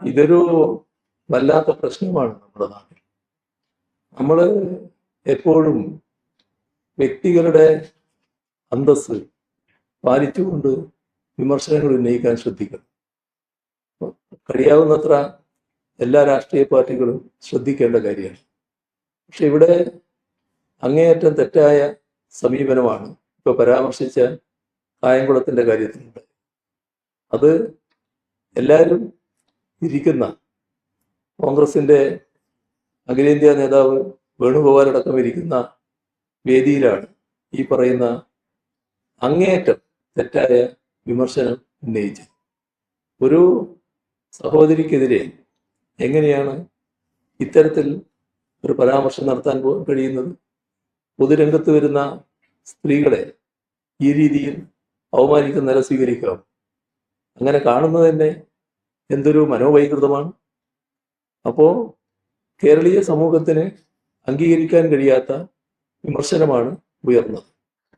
ഇതൊരു വല്ലാത്ത പ്രശ്നമാണ് നമ്മുടെ നാട്ടിൽ. നമ്മൾ എപ്പോഴും വ്യക്തികളുടെ അന്തസ്സ് പാലിച്ചുകൊണ്ട് വിമർശനങ്ങൾ ഉന്നയിക്കാൻ ശ്രദ്ധിക്കണം. കഴിയാവുന്നത്ര എല്ലാ രാഷ്ട്രീയ പാർട്ടികളും ശ്രദ്ധിക്കേണ്ട കാര്യമാണ്. പക്ഷെ ഇവിടെ അങ്ങേയറ്റം തെറ്റായ സമീപനമാണ് ഇപ്പോൾ പരാമർശിച്ച കായംകുളത്തിൻ്റെ കാര്യത്തിലുണ്ട്. അത് എല്ലാവരും ഇരിക്കുന്ന കോൺഗ്രസിൻ്റെ അഖിലേന്ത്യാ നേതാവ് വേണുഗോപാലടക്കം ഇരിക്കുന്ന വേദിയിലാണ് ഈ പറയുന്ന അങ്ങേയറ്റം തെറ്റായ വിമർശനം ഉന്നയിച്ചത്. ഒരു സഹോദരിക്കെതിരെ എങ്ങനെയാണ് ഇത്തരത്തിൽ ഒരു പരാമർശം നടത്താൻ കഴിയുന്നത്? പൊതുരംഗത്ത് വരുന്ന സ്ത്രീകളെ ഈ രീതിയിൽ അവമാനിക്കുന്ന നില സ്വീകരിക്കാം? അങ്ങനെ കാണുന്നത് തന്നെ എന്തൊരു മനോവൈകൃതമാണ്. അപ്പോൾ കേരളീയ സമൂഹത്തിന് അംഗീകരിക്കാൻ കഴിയാത്ത വിമർശനമാണ് ഉയർന്നത്.